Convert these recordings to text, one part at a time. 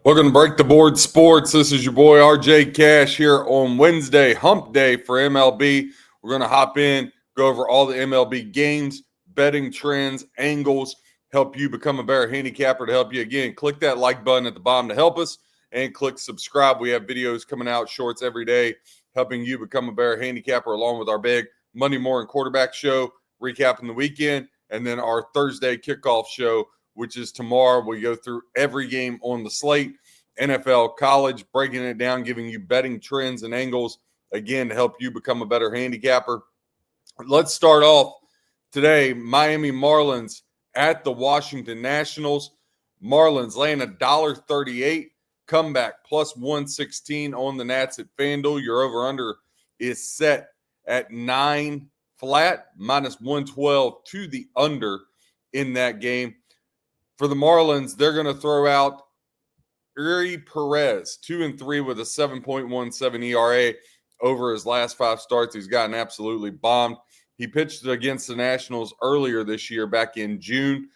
Welcome to Break the Board Sports. This is your boy RJ Cash here on Wednesday, Hump Day for MLB. We're going to hop in, go over all the MLB games, betting trends, angles, help you become a better handicapper. To help you, again, click that like button at the bottom to help us and click subscribe. We have videos coming out, shorts every day, helping you become a better handicapper, along with our big Monday morning quarterback show, recapping the weekend, and then our Thursday kickoff show, which is tomorrow. We go through every game on the slate, NFL, college, breaking it down, giving you betting trends and angles, again, to help you become a better handicapper. Let's start off today. Miami Marlins at the Washington Nationals. Marlins laying $1.38, comeback plus 116 on the Nats at FanDuel. Your over-under is set at 9 flat, minus 112 to the under in that game. For the Marlins, they're going to throw out Eury Perez, 2-3 with a 7.17 ERA over his last 5 starts. He's gotten absolutely bombed. He pitched against the Nationals earlier this year, back in June.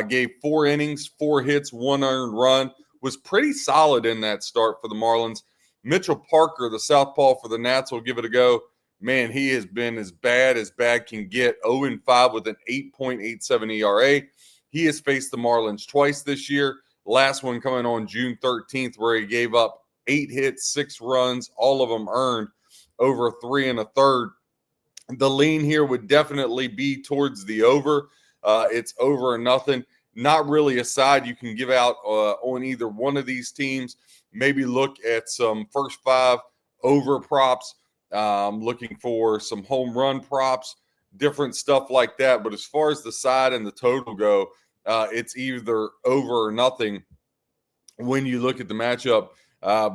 Gave 4 innings, 4 hits, 1 earned run. Was pretty solid in that start for the Marlins. Mitchell Parker, the southpaw for the Nats, will give it a go. Man, he has been as bad can get. 0-5 with an 8.87 ERA. He has faced the Marlins twice this year. Last one coming on June 13th, where he gave up 8 hits, 6 runs, all of them earned, over 3 1/3. The lean here would definitely be towards the over. It's over or nothing. Not really a side you can give out on either one of these teams. Maybe look at some first 5 over props, looking for some home run props, different stuff like that. But as far as the side and the total go, it's either over or nothing when you look at the matchup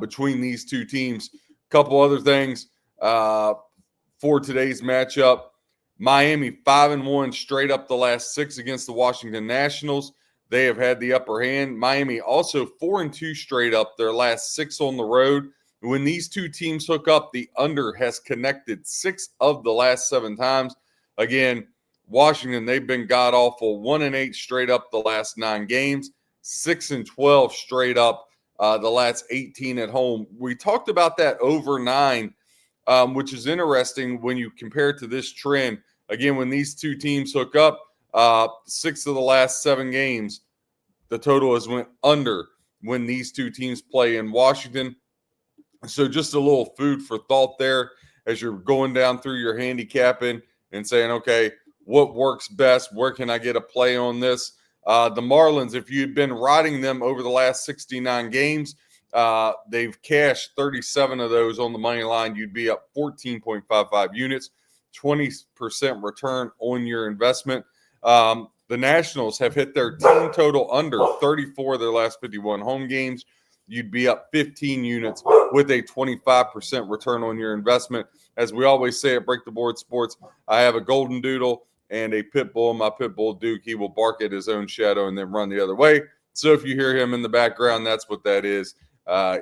between these two teams. A couple other things for today's matchup. Miami 5-1 straight up the last 6 against the Washington Nationals. They have had the upper hand. Miami also 4-2 straight up their last 6 on the road. When these two teams hook up, the under has connected 6 of the last 7 times. Again, Washington, they've been god-awful. 1-8 straight up the last 9 games. 6-12 straight up the last 18 at home. We talked about that over 9, which is interesting when you compare it to this trend. Again, when these two teams hook up, 6 of the last 7 games, the total has went under when these two teams play in Washington. So just a little food for thought there as you're going down through your handicapping and saying, okay, what works best? Where can I get a play on this? The Marlins, if you'd been riding them over the last 69 games, they've cashed 37 of those on the money line. You'd be up 14.55 units, 20% return on your investment. The Nationals have hit their team total under 34 of their last 51 home games. You'd be up 15 units with a 25% return on your investment. As we always say at Break the Board Sports, I have a golden doodle and a pit bull. My pit bull, Duke, he will bark at his own shadow and then run the other way. So if you hear him in the background, that's what that is.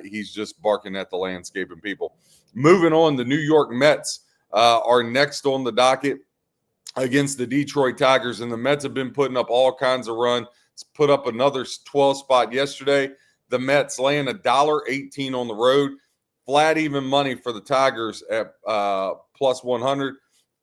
He's just barking at the landscaping people. Moving on, the New York Mets are next on the docket against the Detroit Tigers, and the Mets have been putting up all kinds of run. It's put up another 12 spot yesterday. The Mets laying $1.18 on the road. Flat even money for the Tigers at plus 100.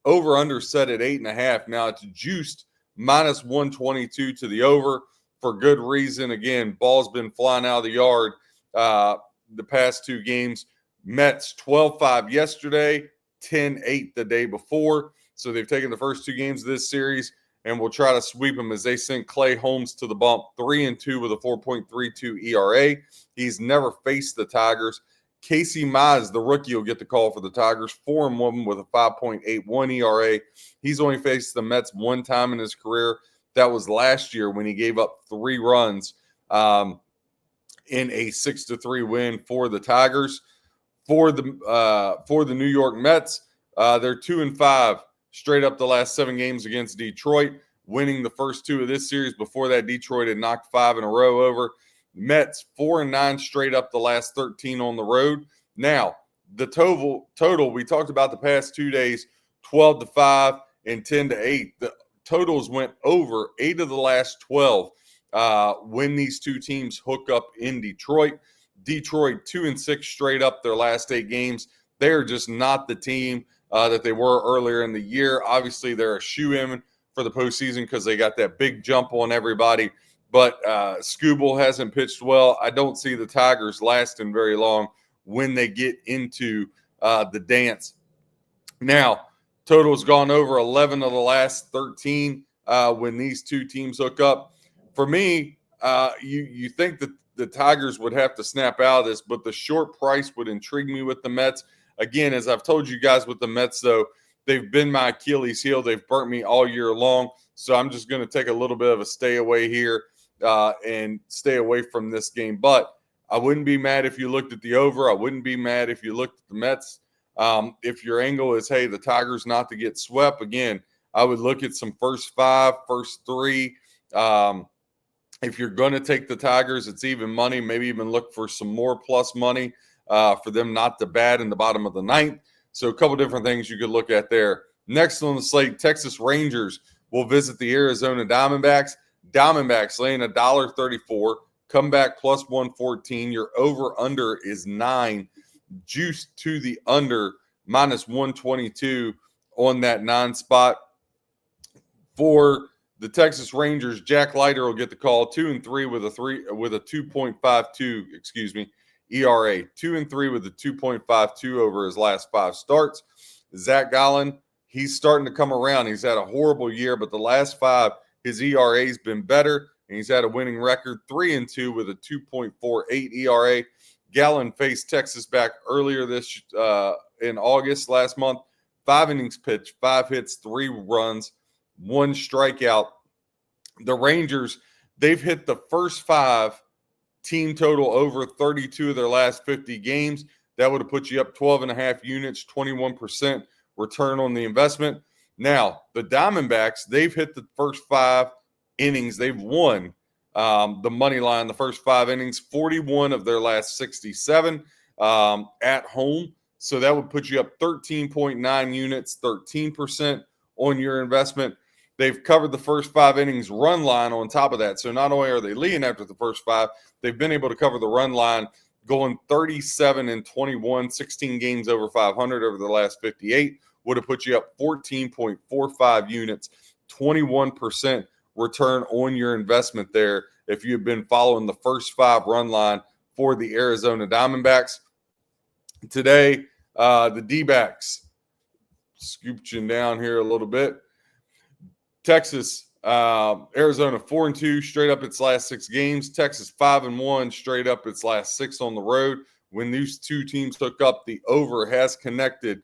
Over-under set at 8.5. Now it's juiced minus 122 to the over for good reason. Again, ball's been flying out of the yard the past 2 games. Mets 12-5 yesterday, 10-8 the day before. So they've taken the first 2 games of this series and will try to sweep them as they sent Clay Holmes to the bump, 3-2 with a 4.32 ERA. He's never faced the Tigers. Casey Mize, the rookie, will get the call for the Tigers, 4-1 with a 5.81 ERA. He's only faced the Mets 1 time in his career. That was last year when he gave up 3 runs in a 6-3 win for the Tigers. For the New York Mets, they're 2-5 straight up the last 7 games against Detroit, winning the first 2 of this series. Before that, Detroit had knocked 5 in a row over. Mets 4-9 straight up the last 13 on the road. Now, the total we talked about the past 2 days, 12-5 and 10-8. The totals went over 8 of the last 12 when these two teams hook up in Detroit. Detroit 2-6 straight up their last 8 games. They're just not the team that they were earlier in the year. Obviously, they're a shoe-in for the postseason because they got that big jump on everybody. But Skubal hasn't pitched well. I don't see the Tigers lasting very long when they get into the dance. Now, total's gone over 11 of the last 13 when these two teams hook up. For me, you think that the Tigers would have to snap out of this, but the short price would intrigue me with the Mets. Again, as I've told you guys with the Mets, though, they've been my Achilles heel. They've burnt me all year long. So I'm just going to take a little bit of a stay away here and stay away from this game. But I wouldn't be mad if you looked at the over. I wouldn't be mad if you looked at the Mets. If your angle is, hey, the Tigers not to get swept, again, I would look at some first 5, first 3. If you're going to take the Tigers, it's even money. Maybe even look for some more plus money for them not to bat in the bottom of the 9th. So a couple different things you could look at there. Next on the slate, Texas Rangers will visit the Arizona Diamondbacks. Diamondbacks laying $1.34, comeback plus 114. Your over-under is 9. Juiced to the under minus 122 on that 9 spot. For the Texas Rangers, Jack Leiter will get the call. 2-3 with a 2.52 ERA. 2-3 with a 2.52 over his last 5 starts. Zach Gallen, he's starting to come around. He's had a horrible year, but the last 5, his ERA's been better, and he's had a winning record. 3-2 with a 2.48 ERA. Gallen faced Texas back earlier this in August last month. 5 innings pitched, 5 hits, 3 runs, 1 strikeout. The Rangers, they've hit the first 5 team total over 32 of their last 50 games. That would have put you up 12.5 units, 21% return on the investment. Now, the Diamondbacks, they've hit the first 5 innings. They've won the money line the first 5 innings, 41 of their last 67 at home. So that would put you up 13.9 units, 13% on your investment. They've covered the first 5 innings run line on top of that. So not only are they leading after the first 5, they've been able to cover the run line, going 37-21, 16 games over 500 over the last 58. Would have put you up 14.45 units, 21% return on your investment there if you've been following the first 5 run line for the Arizona Diamondbacks. Today, the D-backs, scooped you down here a little bit. Texas, Arizona 4-2 straight up its last 6 games. Texas 5-1 straight up its last 6 on the road. When these two teams hook up, the over has connected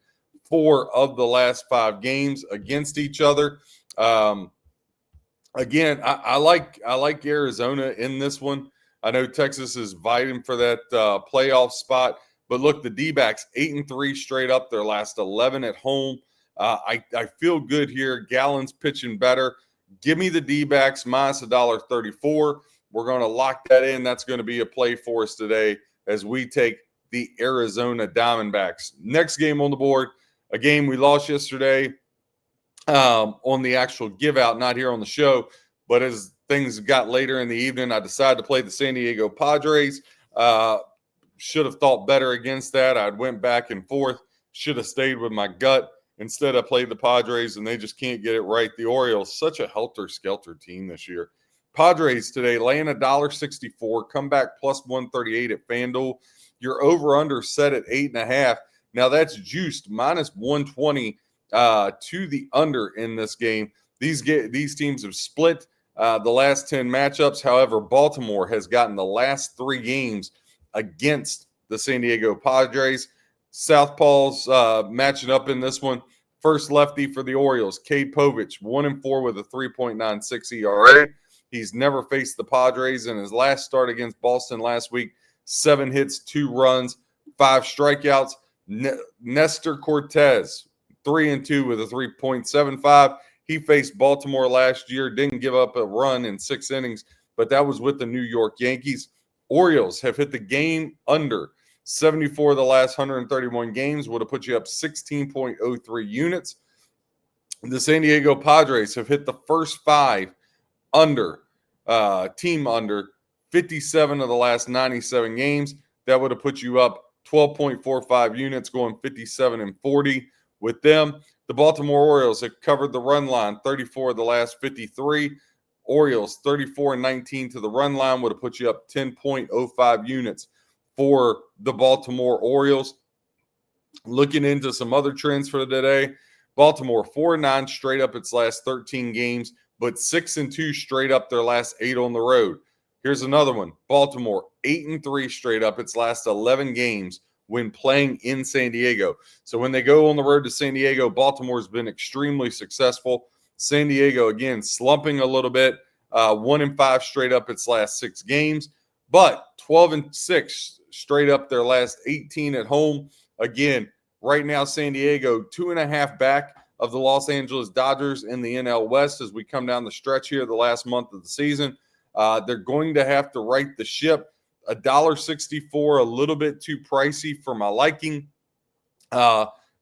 4 of the last 5 games against each other. Again, I like Arizona in this one. I know Texas is vying for that playoff spot, but look, the D-backs 8-3 straight up their last 11 at home. I feel good here. Gallen's pitching better. Give me the D-backs minus $1.34. We're going to lock that in. That's going to be a play for us today as we take the Arizona Diamondbacks. Next game on the board, a game we lost yesterday on the actual give out, not here on the show, but as things got later in the evening, I decided to play the San Diego Padres. Should have thought better against that. I went back and forth. Should have stayed with my gut. Instead, I played the Padres, and they just can't get it right. The Orioles, such a helter-skelter team this year. Padres today laying $1.64, comeback plus 138 at FanDuel. Your over-under set at 8.5. Now, that's juiced minus 120 to the under in this game. These teams have split the last 10 matchups. However, Baltimore has gotten the last 3 games against the San Diego Padres. Southpaws matching up in this one. First lefty for the Orioles, Cade Povich, 1-4 with a 3.96 ERA. He's never faced the Padres in his last start against Boston last week. 7 hits, 2 runs, 5 strikeouts. Nestor Cortez, 3-2 with a 3.75. He faced Baltimore last year, didn't give up a run in 6 innings, but that was with the New York Yankees. Orioles have hit the game under 74 of the last 131 games, would have put you up 16.03 units. The San Diego Padres have hit the first 5 under team under 57 of the last 97 games. That would have put you up 12.45 units, going 57 and 40 with them. The Baltimore Orioles have covered the run line 34 of the last 53. Orioles 34 and 19 to the run line would have put you up 10.05 units for the Baltimore Orioles. Looking into some other trends for today, Baltimore 4-9 straight up its last 13 games, but 6-2 straight up their last 8 on the road. Here's another one. Baltimore 8-3 straight up its last 11 games when playing in San Diego. So when they go on the road to San Diego, Baltimore's been extremely successful. San Diego, again, slumping a little bit, 1-5 straight up its last 6 games, but 12-6 straight up their last 18 at home. Again, right now, San Diego 2.5 back of the Los Angeles Dodgers in the NL West as we come down the stretch here the last month of the season. They're going to have to right the ship. $1.64, a little bit too pricey for my liking,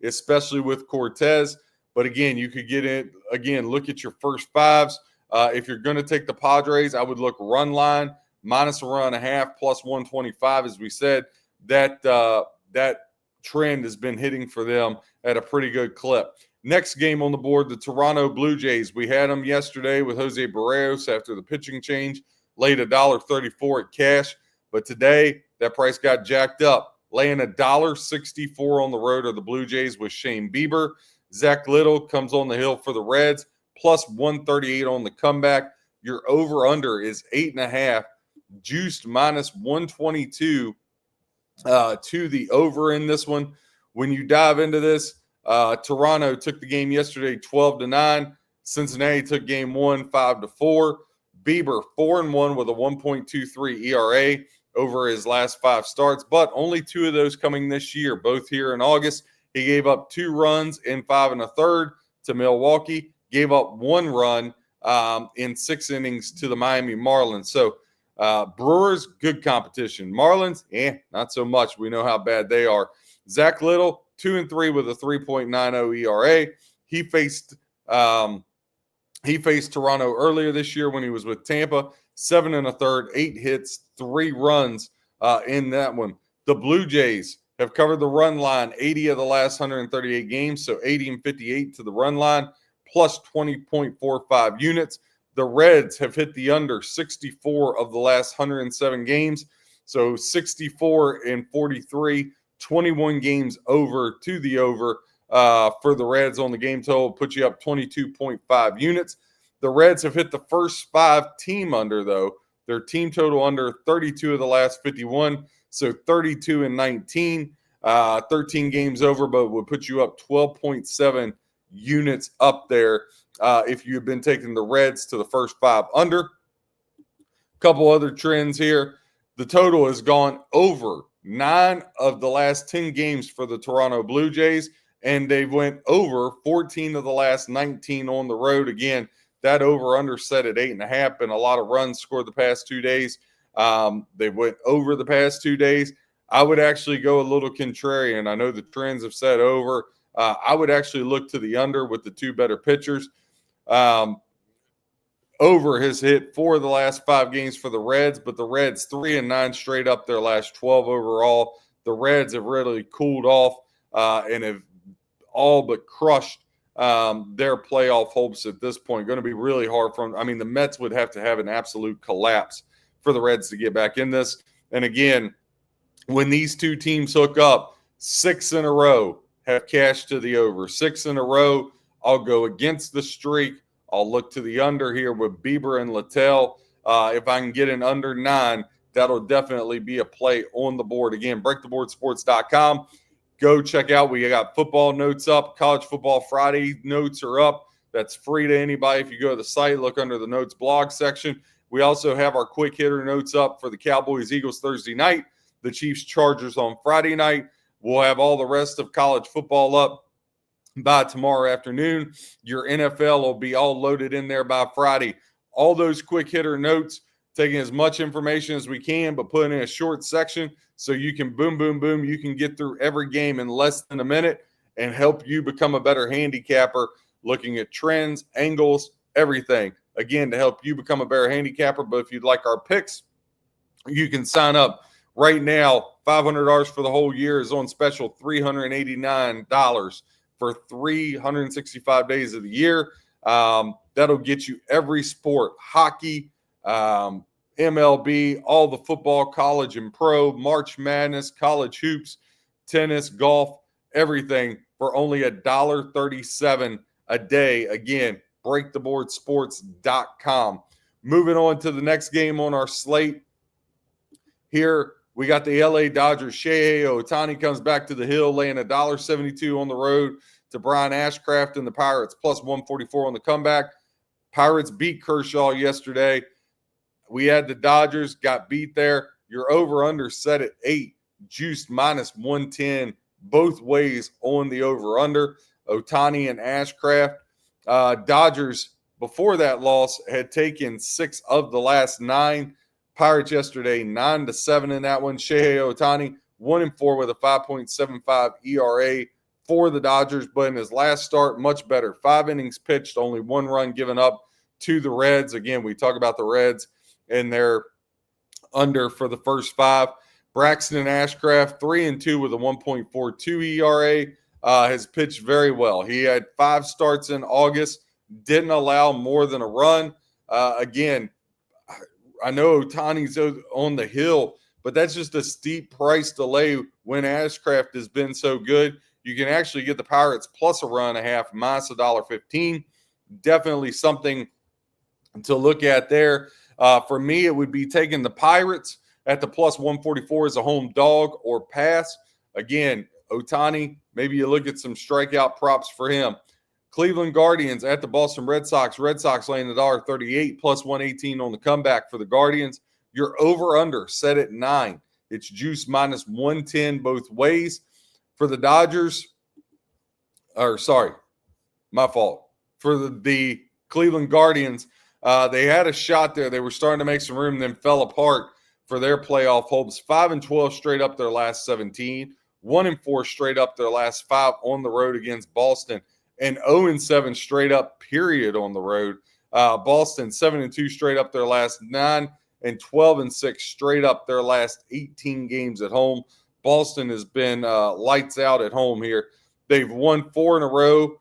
especially with Cortez. But again, you could get it. Again, look at your first fives. If you're going to take the Padres, I would look run line minus a run and a half plus 125. As we said, that trend has been hitting for them at a pretty good clip. Next game on the board, the Toronto Blue Jays. We had them yesterday with Jose Barrios after the pitching change, laid $1.34 at cash. But today, that price got jacked up, laying $1.64 on the road are the Blue Jays with Shane Bieber. Zach Little comes on the hill for the Reds, plus 138 on the comeback. Your over-under is 8.5, juiced minus 122 to the over in this one. When you dive into this, Toronto took the game yesterday 12-9. Cincinnati took game 1 5-4. Bieber 4-1 with a 1.23 ERA over his last 5 starts, but only 2 of those coming this year, both here in August. He gave up 2 runs in 5 1/3 to Milwaukee, gave up 1 run in 6 innings to the Miami Marlins. So Brewers, good competition. Marlins, not so much. We know how bad they are. Zach Little, 2-3 with a 3.90 ERA. He faced Toronto earlier this year when he was with Tampa. 7 1/3, 8 hits, 3 runs in that one. The Blue Jays have covered the run line 80 of the last 138 games, so 80 and 58 to the run line, plus 20.45 units. The Reds have hit the under 64 of the last 107 games, so 64 and 43, 21 games over to the over for the Reds on the game total, put you up 22.5 units. The Reds have hit the first 5 team under, though. Their team total under 32 of the last 51, so 32 and 19, 13 games over, but would put you up 12.7 units up there if you have been taking the Reds to the first 5 under. Couple other trends here. The total has gone over 9 of the last 10 games for the Toronto Blue Jays, and they went over 14 of the last 19 on the road. Again, that over-under set at 8.5, and a lot of runs scored the past 2 days. They went over the past 2 days. I would actually go a little contrarian. I know the trends have set over. I would actually look to the under with the 2 better pitchers. Over has hit 4 of the last 5 games for the Reds, but the Reds 3-9 straight up their last 12 overall. The Reds have really cooled off and have all but crushed their playoff hopes at this point. Going to be really hard for them. I mean, the Mets would have to have an absolute collapse for the Reds to get back in this. And again, when these 2 teams hook up, 6 in a row have cashed to the over. 6 in a row, I'll go against the streak. I'll look to the under here with Bieber and Littell. If I can get an under 9, that'll definitely be a play on the board. Again, breaktheboardsports.com. Go check out. We got football notes up. College Football Friday notes are up. That's free to anybody. If you go to the site, look under the notes blog section. We also have our quick hitter notes up for the Cowboys Eagles Thursday night, the Chiefs Chargers on Friday night. We'll have all the rest of college football up by tomorrow afternoon. Your NFL will be all loaded in there by Friday. All those quick hitter notes, taking as much information as we can, but putting in a short section so you can boom, boom, boom. You can get through every game in less than a minute and help you become a better handicapper, looking at trends, angles, everything. again, to help you become a better handicapper. But if you'd like our picks, you can sign up right now. $500 for the whole year is on special, $389 for 365 days of the year. That'll get you every sport: hockey, MLB, all the football, college and pro, March Madness, college hoops, tennis, golf, everything for only $1.37 a day. Again, breaktheboardsports.com. Moving on to the next game on our slate. Here we got the LA Dodgers. Shohei Ohtani comes back to the hill, laying $1.72 on the road to Brian Ashcraft and the Pirates, plus 144 on the comeback. Pirates beat Kershaw yesterday. We had the Dodgers, got beat there. Your over-under set at 8, juiced minus 110 both ways on the over-under. Ohtani and Ashcraft. Dodgers, before that loss, had taken 6 of the last 9. Pirates yesterday, 9-7 in that one. Shohei Ohtani, 1-4 with a 5.75 ERA for the Dodgers, but in his last start, much better. 5 innings pitched, only 1 run given up to the Reds. Again, we talk about the Reds and they're under for the first 5. Braxton Ashcraft, 3-2 with a 1.42 ERA, has pitched very well. He had 5 starts in August, didn't allow more than a run. Again, I know Ohtani's on the hill, but that's just a steep price delay when Ashcraft has been so good. You can actually get the Pirates plus a run and a half, minus $1.15. Definitely something to look at there. For me, it would be taking the Pirates at the plus 144 as a home dog or pass. Again, Ohtani, maybe you look at some strikeout props for him. Cleveland Guardians at the Boston Red Sox. Red Sox laying $1.38 plus 118 on the comeback for the Guardians. Your over-under set at 9. It's juice minus 110 both ways. For the Dodgers, my fault. For the Cleveland Guardians, they had a shot there. They were starting to make some room, then fell apart for their playoff hopes. 5-12 straight up their last 17. 1-4 straight up their last 5 on the road against Boston. And 0-7 straight up, period, on the road. Boston, 7-2 straight up their last 9. And 12-6 straight up their last 18 games at home. Boston has been lights out at home here. They've won 4 in a row,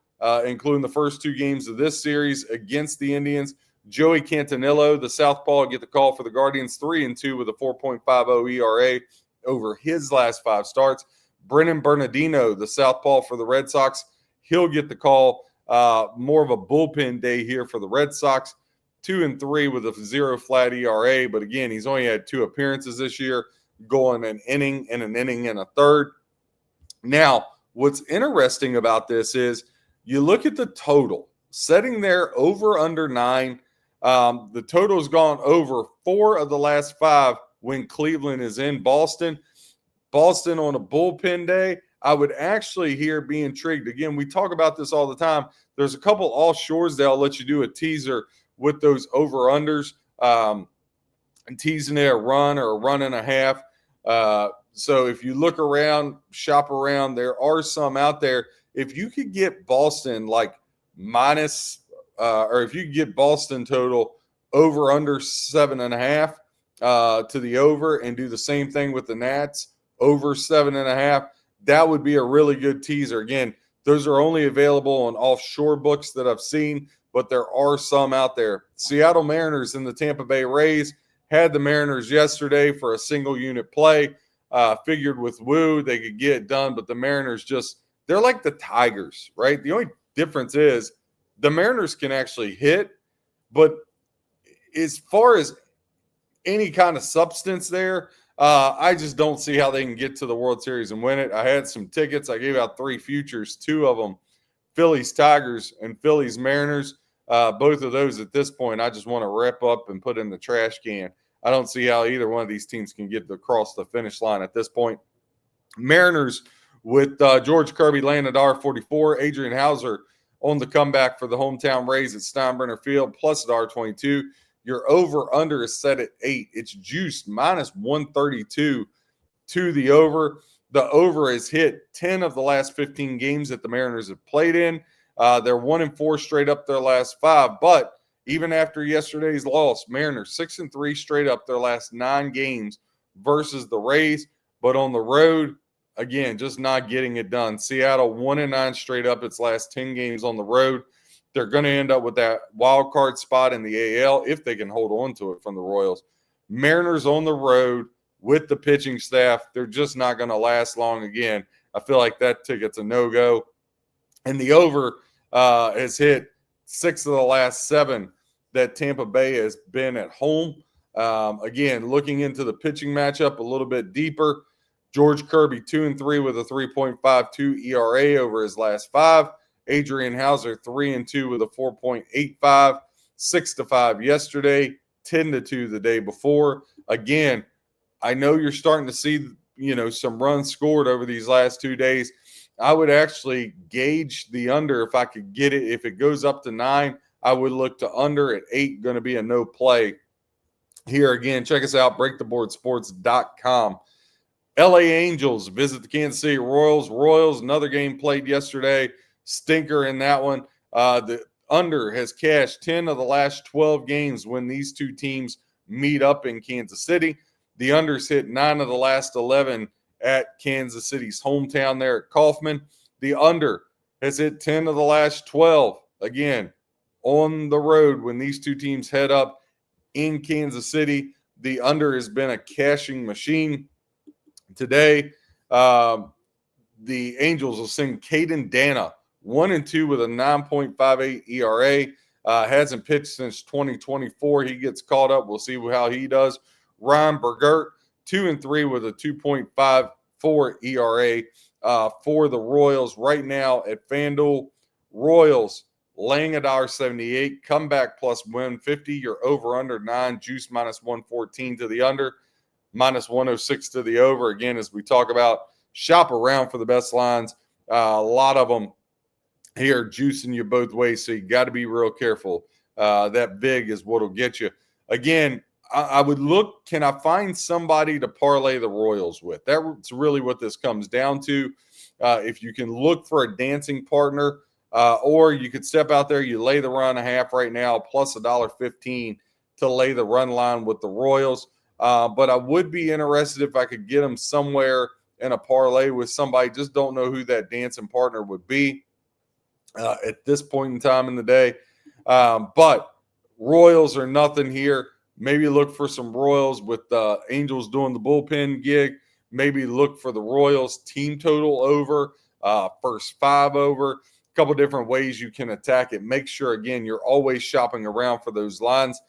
including the first 2 games of this series against the Indians. Joey Cantanillo, the southpaw, get the call for the Guardians, 3-2 with a 4.50 ERA over his last 5 starts. Brennan Bernardino, the southpaw for the Red Sox, he'll get the call. More of a bullpen day here for the Red Sox. 2-3 with a 0 flat ERA, but again, he's only had 2 appearances this year, going an inning and a third. Now, what's interesting about this is you look at the total, setting there over under 9. The total's gone over 4 of the last 5 when Cleveland is in Boston. Boston on a bullpen day, I would actually here be intrigued. Again, we talk about this all the time. There's a couple offshores that'll let you do a teaser with those over-unders, and teasing it a run or a run and a half. So if you look around, shop around, there are some out there. If you could get Boston like minus, or if you could get Boston total over under 7.5 to the over, and do the same thing with the Nats over 7.5, that would be a really good teaser. Again, those are only available on offshore books that I've seen, but there are some out there. Seattle Mariners and the Tampa Bay Rays had the Mariners yesterday for a single unit play. Figured with Woo they could get it done, but the Mariners they're like the Tigers, right? The only difference is the Mariners can actually hit, but as far as any kind of substance there, I just don't see how they can get to the World Series and win it. I had some tickets. I gave out 3 futures, 2 of them, Phillies Tigers and Phillies Mariners. Both of those at this point, I just want to wrap up and put in the trash can. I don't see how either one of these teams can get across the finish line at this point. Mariners with George Kirby laying $1.44. Adrian Hauser on the comeback for the hometown Rays at Steinbrenner Field, plus $1.22. Your over-under is set at 8. It's juiced minus 132 to the over. The over has hit 10 of the last 15 games that the Mariners have played in. They're 1-4 straight up their last 5. But Even after yesterday's loss, Mariners 6-3 straight up their last 9 games versus the Rays, but on the road, again, just not getting it done. Seattle 1-9 straight up its last 10 games on the road. They're going to end up with that wild card spot in the AL if they can hold on to it from the Royals. Mariners on the road with the pitching staff, they're just not going to last long again. I feel like that ticket's a no-go. And the over has hit 6 of the last 7 that Tampa Bay has been at home. Again, looking into the pitching matchup a little bit deeper, George Kirby 2-3 with a 3.52 ERA over his last 5. Adrian Hauser 3-2 with a 4.85, 6-5 yesterday, 10-2 the day before. Again, I know you're starting to see, some runs scored over these last 2 days. I would actually gauge the under if I could get it. If it goes up to 9, I would look to under at 8, going to be a no play. Here again, check us out, breaktheboardsports.com. LA Angels visit the Kansas City Royals. Royals, another game played yesterday. Stinker in that one. The under has cashed 10 of the last 12 games when these two teams meet up in Kansas City. The unders hit 9 of the last 11 at Kansas City's hometown there at Kaufman. The under has hit 10 of the last 12, again, on the road when these two teams head up in Kansas City. The under has been a cashing machine. Today, the Angels will send Caden Dana 1-2 with a 9.58 ERA. Hasn't pitched since 2024. He gets caught up. We'll see how he does. Ryan Bergert 2-3 with a 2.54 ERA for the Royals right now at FanDuel. Royals laying $1.78, comeback plus 150. You're over under 9, juice minus 114 to the under, minus 106 to the over. Again, as we talk about, shop around for the best lines. A lot of them here juicing you both ways, so you got to be real careful. That big is what will get you. Again, I would look, can I find somebody to parlay the Royals with? That's really what this comes down to. If you can look for a dancing partner, or you could step out there, you lay the run a half right now, plus $1.15 to lay the run line with the Royals. But I would be interested if I could get them somewhere in a parlay with somebody. Just don't know who that dancing partner would be at this point in time in the day. But Royals are nothing here. Maybe look for some Royals with the Angels doing the bullpen gig. Maybe look for the Royals team total over, first 5 over. A couple different ways you can attack it. Make sure, again, you're always shopping around for those lines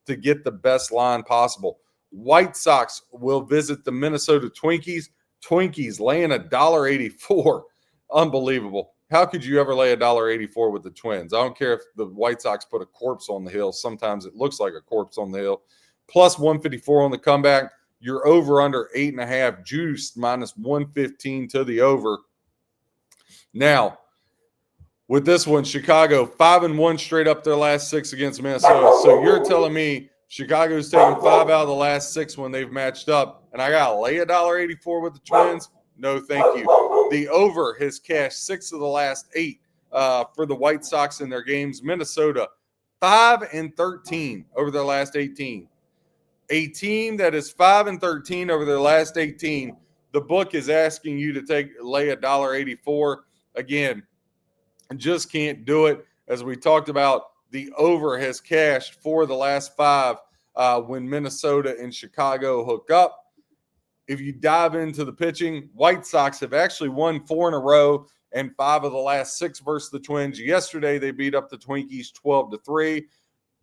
to get the best line possible. White Sox will visit the Minnesota Twinkies. Twinkies laying $1.84. Unbelievable. How could you ever lay $1.84 with the Twins? I don't care if the White Sox put a corpse on the hill. Sometimes it looks like a corpse on the hill. Plus 154 on the comeback. You're over under 8.5, juiced minus 115 to the over. Now, with this one, Chicago 5-1 straight up their last 6 against Minnesota. So you're telling me Chicago's taken 5 out of the last 6 when they've matched up, and I got to lay $1.84 with the Twins? No, thank you. The over has cashed 6 of the last 8 for the White Sox in their games. Minnesota 5-13 over their last 18. A team that is 5-13 over their last 18. The book is asking you to lay $1.84. Again, just can't do it. As we talked about, the over has cashed for the last 5 when Minnesota and Chicago hook up. If you dive into the pitching, White Sox have actually won 4 in a row and 5 of the last 6 versus the Twins. Yesterday, they beat up the Twinkies 12-3.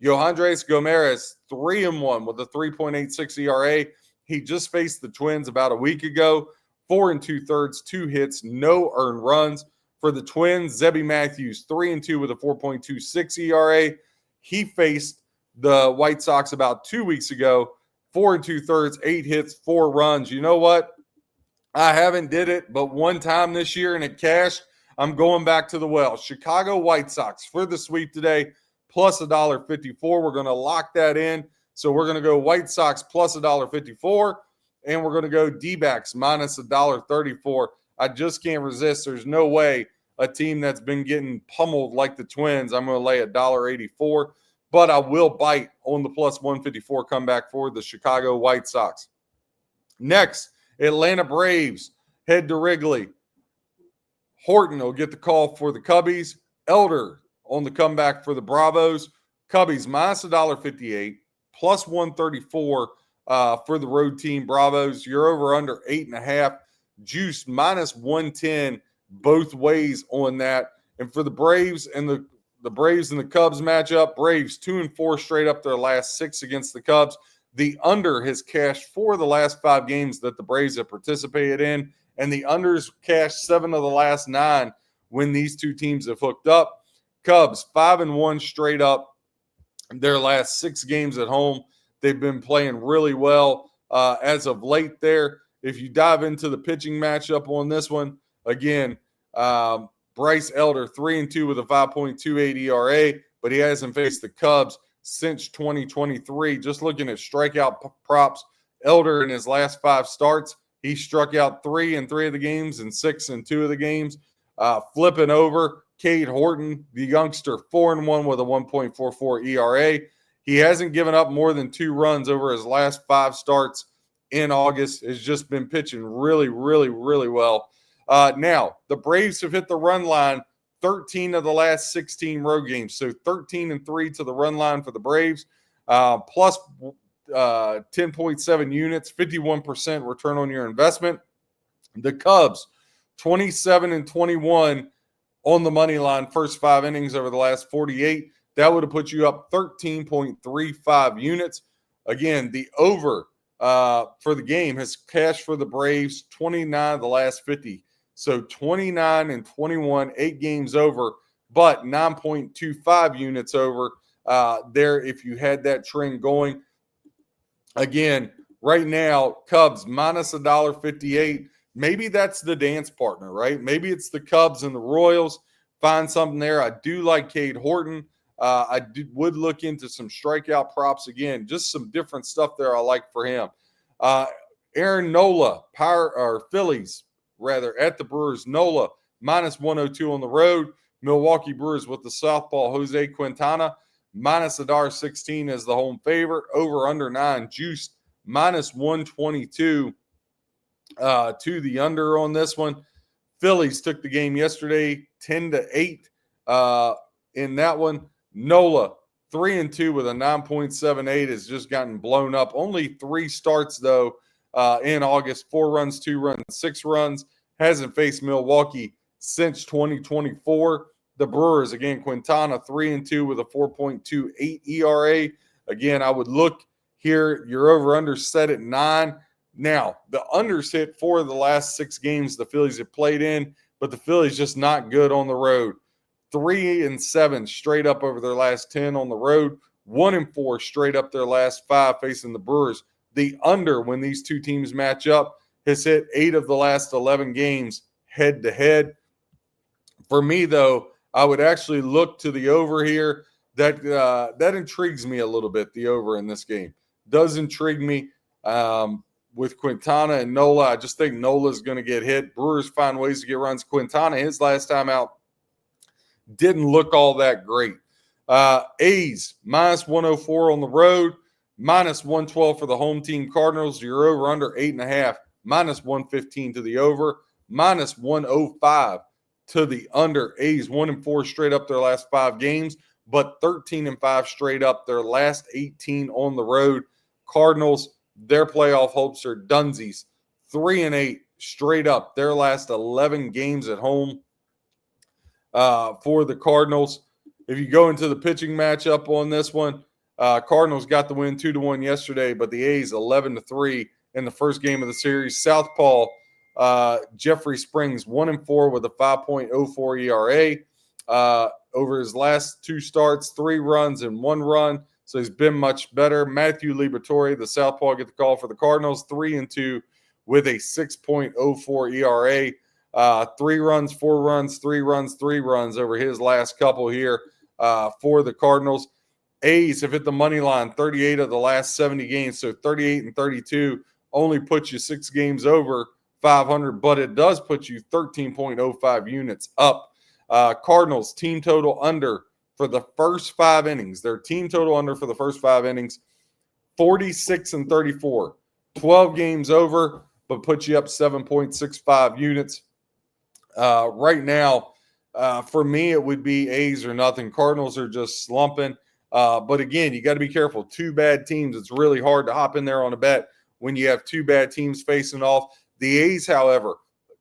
Yohandres Gomeres, 3-1 with a 3.86 ERA. He just faced the Twins about a week ago. 4 2/3, 2 hits, no earned runs. For the Twins, Zebby Matthews, 3-2 with a 4.26 ERA. He faced the White Sox about 2 weeks ago. 4 2/3, 8 hits, 4 runs. You know what? I haven't did it but one time this year and it cashed. I'm going back to the well. Chicago White Sox for the sweep today, plus $1.54. We're going to lock that in. So we're going to go White Sox plus $1.54, and we're going to go D-backs minus $1.34. I just can't resist. There's no way a team that's been getting pummeled like the Twins, I'm going to lay $1.84. but I will bite on the plus 154 comeback for the Chicago White Sox. Next, Atlanta Braves head to Wrigley. Horton will get the call for the Cubbies. Elder on the comeback for the Bravos. Cubbies minus $1.58, plus 134 for the road team Bravos. You're over under 8.5. Juice minus 110 both ways on that. And for the Braves and the Braves and the Cubs matchup, Braves 2-4 straight up their last 6 against the Cubs. The under has cashed 4 of the last 5 games that the Braves have participated in, and the unders cashed 7 of the last 9 when these two teams have hooked up. Cubs 5-1 straight up their last 6 games at home. They've been playing really well as of late there. If you dive into the pitching matchup on this one, again, Bryce Elder 3-2 with a 5.28 ERA, but he hasn't faced the Cubs since 2023. Just looking at strikeout props, Elder in his last 5 starts, he struck out 3 in 3 of the games and 6 in 2 of the games. Flipping over, Cade Horton, the youngster, 4-1 with a 1.44 ERA. He hasn't given up more than 2 runs over his last 5 starts in August. Has just been pitching really, really, really well. Now, the Braves have hit the run line 13 of the last 16 road games. So 13-3 to the run line for the Braves, plus 10.7 units, 51% return on your investment. The Cubs, 27-21 on the money line, first 5 innings over the last 48. That would have put you up 13.35 units. Again, the over for the game has cashed for the Braves 29 of the last 50. So 29-21, 8 games over, but 9.25 units over there if you had that trend going. Again, right now, Cubs minus $1.58. Maybe that's the dance partner, right? Maybe it's the Cubs and the Royals. Find something there. I do like Cade Horton. Would look into some strikeout props again. Just some different stuff there I like for him. Aaron Nola, Phillies, at the Brewers. Nola, minus 102 on the road. Milwaukee Brewers with the southpaw Jose Quintana, minus $1.16 as the home favorite. Over under 9. Juice, minus 122 to the under on this one. Phillies took the game yesterday 10-8 in that one. Nola, 3-2 with a 9.78, has just gotten blown up. Only 3 starts, though, in August. 4 runs, 2 runs, 6 runs. Hasn't faced Milwaukee since 2024. The Brewers, again, Quintana, 3-2 with a 4.28 ERA. Again, I would look here. Your over-under set at 9. Now, the unders hit 4 of the last 6 games the Phillies have played in, but the Phillies just not good on the road. 3-7 straight up over their last 10 on the road. 1-4 straight up their last 5 facing the Brewers. The under, when these two teams match up, has hit 8 of the last 11 games head-to-head. For me, though, I would actually look to the over here. That intrigues me a little bit, the over in this game. Does intrigue me. With Quintana and Nola, I just think Nola's going to get hit. Brewers find ways to get runs. Quintana, his last time out, didn't look all that great. A's, minus 104 on the road, minus 112 for the home team Cardinals. You're over under 8.5, minus 115 to the over, minus 105 to the under. A's 1-4 straight up their last 5 games, but 13-5 straight up their last 18 on the road. Cardinals, their playoff hopes are dunsies. 3-8 straight up their last 11 games at home for the Cardinals. If you go into the pitching matchup on this one, Cardinals got the win 2-1 yesterday, but the A's 11-3 in the first game of the series. Southpaw Jeffrey Springs 1-4 with a 5.04 ERA. Over his last 2 starts, 3 runs and 1 run. So he's been much better. Matthew Liberatore, the southpaw, get the call for the Cardinals, 3-2 with a 6.04 ERA. 3 runs, 4 runs, 3 runs, 3 runs over his last couple here for the Cardinals. A's have hit the money line 38 of the last 70 games, so 38-32 only puts you 6 games over 500, but it does put you 13.05 units up. Cardinals team total under for the first 5 innings. Their team total under for the first 5 innings, 46-34. 12 games over, but puts you up 7.65 units. Right now, for me, it would be A's or nothing. Cardinals are just slumping. But again, you got to be careful. 2 bad teams. It's really hard to hop in there on a bet when you have 2 bad teams facing off. The A's, however,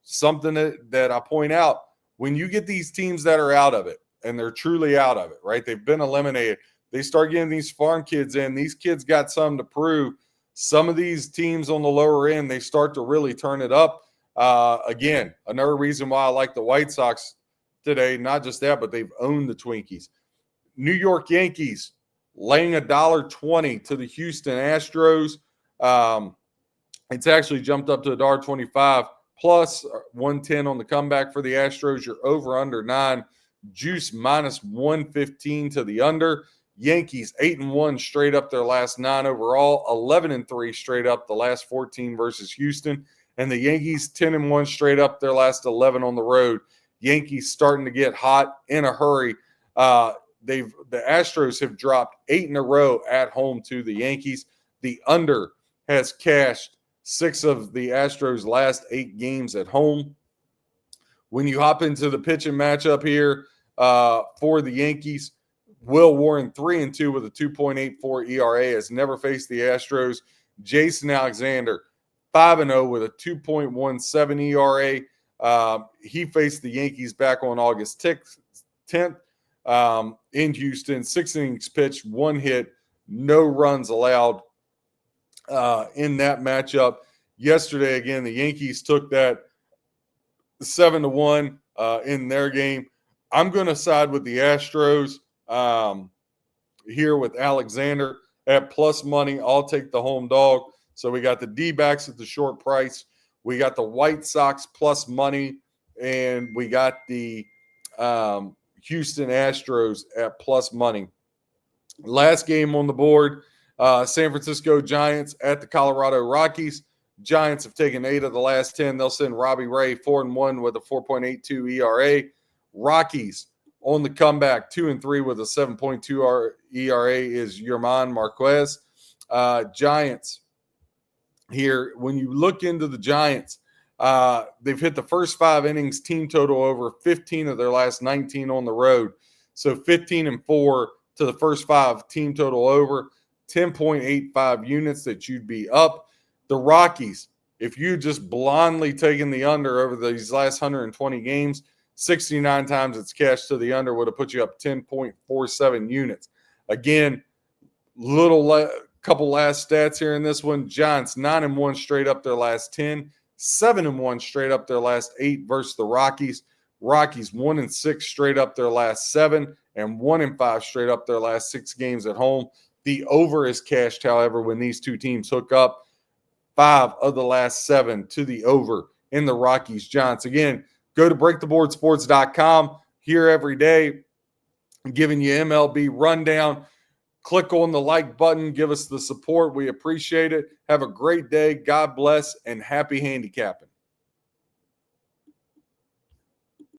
something that I point out, when you get these teams that are out of it, and they're truly out of it, right? They've been eliminated. They start getting these farm kids in. These kids got something to prove. Some of these teams on the lower end, they start to really turn it up. Again, another reason why I like the White Sox today. Not just that, but they've owned the Twinkies. New York Yankees laying $1.20 to the Houston Astros. It's actually jumped up to $1.25 plus 110 on the comeback for the Astros. You're over under 9. Juice minus 115 to the under. Yankees 8-1 straight up their last 9 overall, 11-3 straight up the last 14 versus Houston, and the Yankees 10-1 straight up their last 11 on the road. Yankees starting to get hot in a hurry. The Astros have dropped 8 in a row at home to the Yankees. The under has cashed 6 of the Astros' last 8 games at home. When you hop into the pitching matchup here for the Yankees, Will Warren 3-2 with a 2.84 ERA, has never faced the Astros. Jason Alexander 5-0 with a 2.17 ERA. He faced the Yankees back on August 10th in Houston. 6 innings pitched, 1 hit, no runs allowed in that matchup. Yesterday, again, the Yankees took that 7-1 in their game. I'm going to side with the Astros here with Alexander at plus money. I'll take the home dog. So we got the D-backs at the short price. We got the White Sox plus money, and we got the Houston Astros at plus money. Last game on the board, San Francisco Giants at the Colorado Rockies. Giants have taken 8 of the last 10. They'll send Robbie Ray 4-1 with a 4.82 ERA. Rockies on the comeback, 2-3 with a 7.2 ERA is Yerman Marquez. Giants here, when you look into the Giants, they've hit the first 5 innings, team total over 15 of their last 19 on the road. So 15-4 to the first 5, team total over 10.85 units that you'd be up. The Rockies, if you just blindly taken the under over these last 120 games, 69 times it's cashed to the under would have put you up 10.47 units. Again, couple last stats here in this one. Giants 9-1 straight up their last 10, 7-1 straight up their last 8 versus the Rockies. Rockies 1-6 straight up their last 7 and 1-5 straight up their last 6 games at home. The over is cashed, however, when these two teams hook up. 5 of the last 7 to the over in the Rockies Giants. Again, go to breaktheboardsports.com here every day, giving you MLB rundown. Click on the like button. Give us the support. We appreciate it. Have a great day. God bless and happy handicapping.